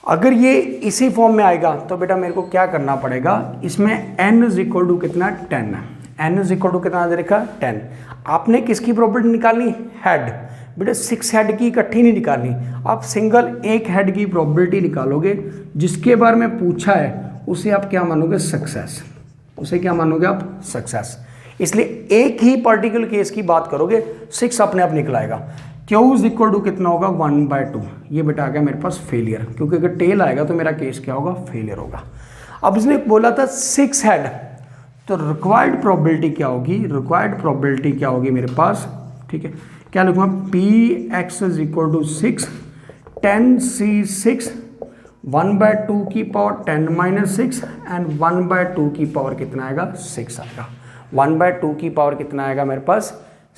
अगर ये इसी फॉर्म में आएगा तो बेटा मेरे को क्या करना पड़ेगा, इसमें n इज इक्वल टू कितना 10 है, n इज इक्वल टू कितना दे रखा 10। आपने किसकी प्रॉपर्टी निकालनी, हेड। बेटा 6 हेड की इकट्ठी नहीं निकालनी, आप सिंगल एक हेड की प्रॉपर्टी निकालोगे, जिसके बारे में पूछा है उसे आप क्या मानोगे, सक्सेस, उसे क्या मानोगे आप, सक्सेस। इसलिए एक ही पर्टिकुलर केस की बात करोगे, 6 अपने आप निकलाएगा। Q इज इक्वल टू कितना होगा 1/2, ये बेटा आ गया मेरे पास फेलियर, क्योंकि अगर टेल आएगा तो मेरा केस क्या होगा, फेलियर होगा। अब इसने बोला था 6 हेड, तो रिक्वायर्ड प्रोबेबिलिटी क्या होगी, रिक्वायर्ड प्रोबेबिलिटी क्या होगी मेरे पास, ठीक है। क्या लिखूंगा, Px is equal to 6, 10C6, 1/2 की पावर 10 माइनस 6 एंड 1/2 की पावर कितना आएगा, 6 आएगा। 1/2 की पावर कितना आएगा मेरे पास,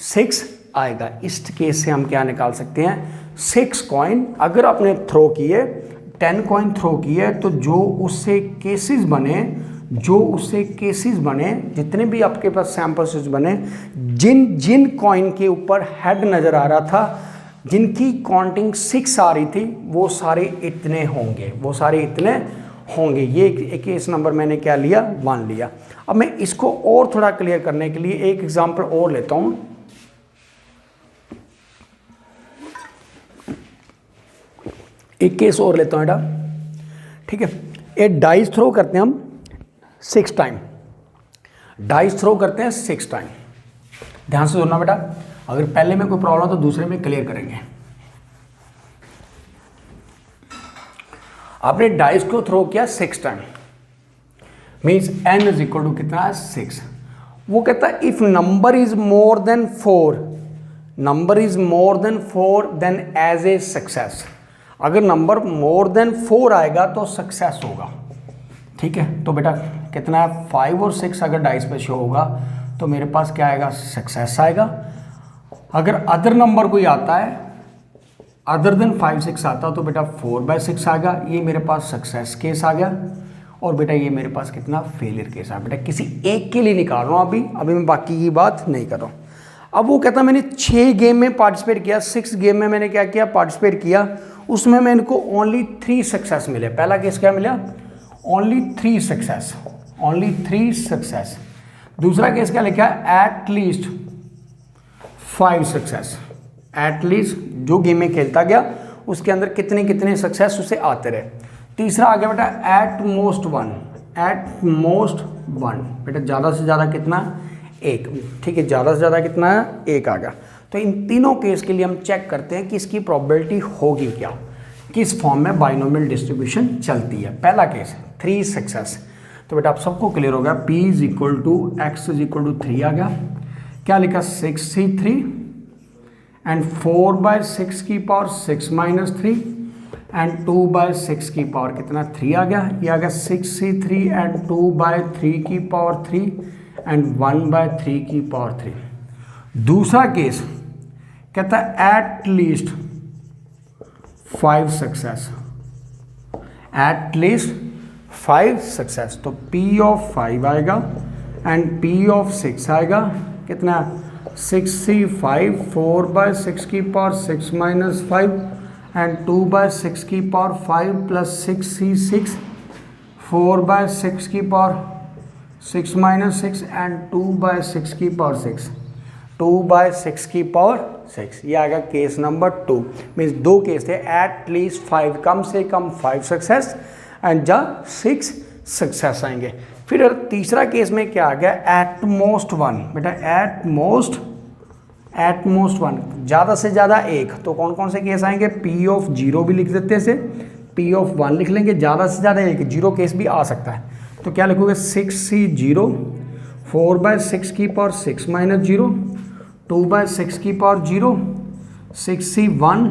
6 आएगा। इस केस से हम क्या निकाल सकते हैं, 6 कॉइन अगर आपने थ्रो किए, 10 कॉइन थ्रो किए, तो जो उससे केसेस बने, जो उससे केसेस बने, जितने भी आपके पास सैंपल्स बने, जिन जिन कॉइन के ऊपर हेड नज़र आ रहा था, जिनकी काउंटिंग 6 आ रही थी, वो सारे इतने होंगे, वो सारे इतने होंगे। ये एक केस नंबर मैंने क्या लिया, 1 लिया। अब मैं इसको और थोड़ा क्लियर करने के लिए एक एग्जांपल और लेता हूँ। एक केस और लेता हूँ बेटा, ठीक है। एक डाइस थ्रो करते हैं हम 6 टाइम, डाइस थ्रो करते हैं 6 टाइम। ध्यान से सुनना बेटा, अगर पहले में कोई प्रॉब्लम तो दूसरे में क्लियर करेंगे। आपने डाइस को थ्रो किया 6 time, means n is equal to कितना है 6। वो कहता है if number is more than 4, number is more than 4 then as a success. अगर नंबर मोर देन 4 आएगा तो सक्सेस होगा, ठीक है। तो बेटा कितना है 5 और 6 अगर डाइस पे शो होगा तो मेरे पास क्या आएगा, सक्सेस आएगा। अगर अदर नंबर कोई आता है अदर देन 5 6 आता तो बेटा 4/6 आएगा, ये मेरे पास सक्सेस केस आ गया। और बेटा ये मेरे पास कितना फेलियर केस आ। बेटा किसी एक के लिए निकाल रहा हूँ अभी मैं बाकी की बात नहीं कर रहा हूँ। अब वो कहता मैंने 6 गेम में पार्टिसिपेट किया, 6 गेम में मैंने क्या किया, पार्टिसिपेट किया, उसमें मैं इनको ओनली 3 सक्सेस मिले। पहला केस क्या मिला, ओनली 3 सक्सेस, ओनली 3 सक्सेस। दूसरा केस क्या लिखा है, at least 5 success. At least जो गेम में खेलता गया उसके अंदर कितने कितने सक्सेस उसे आते रहे। तीसरा आ गया बेटा एट मोस्ट 1, एट मोस्ट 1। बेटा ज़्यादा से ज़्यादा कितना, 1, ठीक है, ज़्यादा से ज़्यादा कितना है, 1 आ गया। तो इन तीनों केस के लिए हम चेक करते हैं कि इसकी प्रोबेबिलिटी होगी क्या, किस फॉर्म में बाइनोमियल डिस्ट्रीब्यूशन चलती है। पहला केस 3 सक्सेस, तो बेटा आप सबको क्लियर हो गया, p is equal to X is equal to 3 आ गया। क्या लिखा 6c3 एंड 4/6 की पावर 6 माइनस 3 एंड 2/6 की पावर कितना 3 आ गया। ये आ गया 6c3 एंड 2/3 की पावर 3 एंड 1/3 की पावर 3। दूसरा केस कहता है at least 5 success, at least 5 success. तो p ऑफ 5 आएगा एंड p ऑफ 6 आएगा कितना, 6c5 4/6 की पावर 6 माइनस 5 एंड 2/6 की पावर 5 प्लस 6c6 4/6 की पावर 6 माइनस 6 एंड 2/6 की पावर 6, 2/6 की पावर 6। ये आएगा केस नंबर 2। मीन्स 2 केस थे, एट लीस्ट 5, कम से कम 5 सक्सेस एंड जा 6 सक्सेस आएंगे। फिर तीसरा केस में क्या आ गया, एट मोस्ट 1। बेटा एट मोस्ट 1, ज़्यादा से ज़्यादा 1। तो कौन कौन से केस आएंगे, p ऑफ 0 भी लिख देते हैं इसे, p ऑफ 1 लिख लेंगे, ज़्यादा से ज़्यादा 1, 0 केस भी आ सकता है। तो क्या लिखोगे 6c0 4/6 की पावर 6 माइनस 0 2/6 की पावर 0 6c1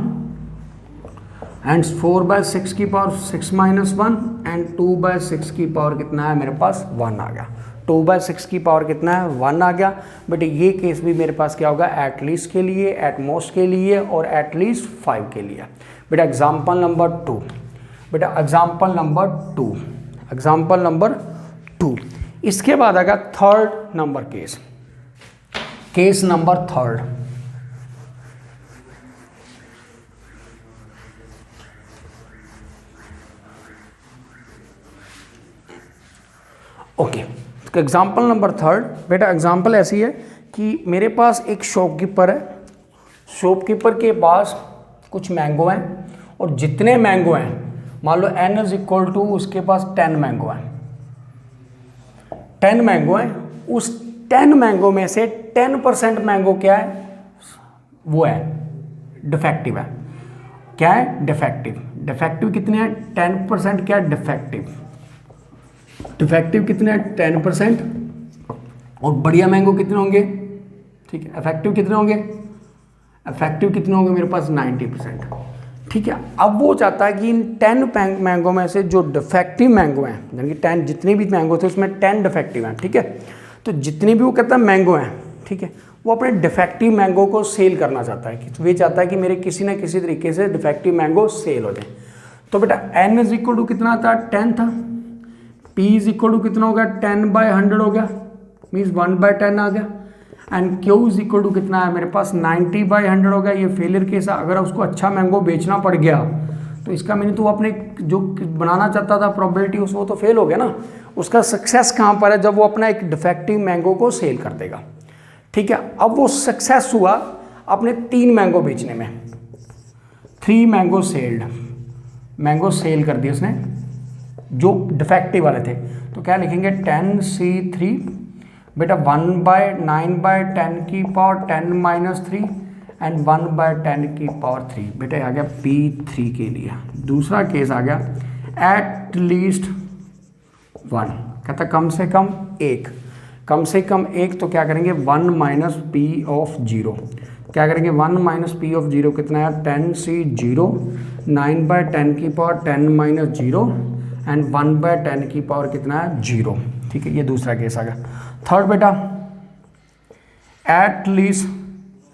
एंड 4/6 की पावर 6 माइनस 1 एंड 2/6 की पावर कितना है मेरे पास 1 आ गया। 2/6 की पावर कितना है 1 आ गया। बट ये केस भी मेरे पास क्या होगा, एट लीस्ट के लिए, एट मोस्ट के लिए और एट लीस्ट 5 के लिए। बेटा एग्जाम्पल नंबर 2, बेटा एग्जाम्पल नंबर 2, एग्जाम्पल नंबर 2। इसके बाद आएगा third number case, case number 3। Okay, example number 3। बेटा एग्जाम्पल ऐसी है कि मेरे पास एक शॉपकीपर है, शॉपकीपर के पास कुछ मैंगो हैं और जितने मैंगो हैं मान लो n इज इक्वल टू उसके पास 10 मैंगो हैं, 10 मैंगो हैं, उस 10 मैंगो में से 10% मैंगो क्या है, वो है डिफेक्टिव है। क्या है, डिफेक्टिव। डिफेक्टिव कितने हैं, 10% क्या है, डिफेक्टिव। डिफेक्टिव कितने हैं, 10%। और बढ़िया मैंगो कितने होंगे, ठीक है, इफेक्टिव कितने होंगे, इफेक्टिव कितने होंगे मेरे पास 90%, ठीक है। अब वो चाहता है कि इन 10 मैंगो में से जो डिफेक्टिव मैंगो हैं, यानी कि 10 जितने भी मैंगो थे उसमें 10 डिफेक्टिव हैं, ठीक है। तो जितने भी वो कहता है मैंगो हैं, ठीक है, वो अपने डिफेक्टिव मैंगो को सेल करना चाहता है, कि वे चाहता है कि मेरे किसी ना किसी तरीके से डिफेक्टिव मैंगो सेल हो जाए। तो बेटा n इज इक्वल टू कितना था, 10 था, p इज इक्वल टू कितना हो गया, 10/100 हो गया, मीन्स 1/10 आ गया, and q is equal to कितना है मेरे पास 90/100 हो गया। ये फेलियर केस है, अगर उसको अच्छा मैंगो बेचना पड़ गया तो इसका मीनिंग तो वो अपने जो बनाना चाहता था प्रोबेबिलिटी उस वो तो फेल हो गया ना। उसका सक्सेस कहाँ पर है, जब वो अपना एक डिफेक्टिव मैंगो को सेल कर देगा, ठीक है। अब वो सक्सेस हुआ अपने 3 मैंगो बेचने में, 3 मैंगो सेल्ड, मैंगो सेल कर दिए उसने, जो डिफेक्टिव वाले थे, तो क्या लिखेंगे 10C3 बेटा 1/9/10 की पावर 10 माइनस 3 एंड 1/10 की पावर 3। बेटा आ गया P3 के लिए। दूसरा केस आ गया एट लीस्ट 1, कहता कम से कम एक, कम से कम एक, तो क्या करेंगे 1 माइनस पी ऑफ 0, क्या करेंगे 1 माइनस पी ऑफ 0 कितना है 10C0 9/10 की पावर 10 माइनस 0 एंड 1/10 की पावर कितना है 0। ठीक है, ये दूसरा केस आ गया। थर्ड बेटा एट लीस्ट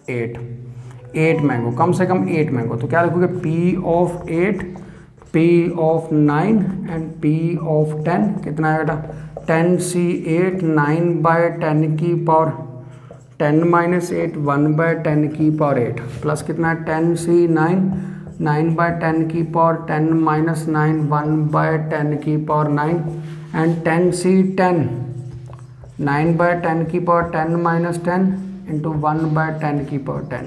8 मैंगो, कम से कम 8 मैंगो, तो क्या लिखोगे P of 8 P of 9 and P of 10 कितना है बेटा 10C8 9/10 की पावर 10 माइनस 8 1/10 की पावर 8 प्लस कितना है 10C9 9/10 की पावर 10 माइनस 9 1/10 की पावर 9 एंड 10C10 9/10 की पावर 10 माइनस 10 इंटू 1/10 की पावर 10।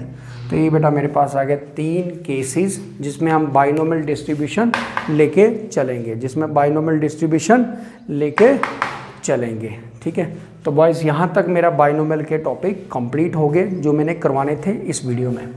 तो ये बेटा मेरे पास आ गया 3 केसेस जिसमें हम बाइनोमियल डिस्ट्रीब्यूशन लेके चलेंगे, जिसमें बाइनोमियल डिस्ट्रीब्यूशन लेके चलेंगे। ठीक है, तो बॉयज़ यहाँ तक मेरा बाइनोमियल के टॉपिक कंप्लीट हो गए जो मैंने करवाने थे इस वीडियो में।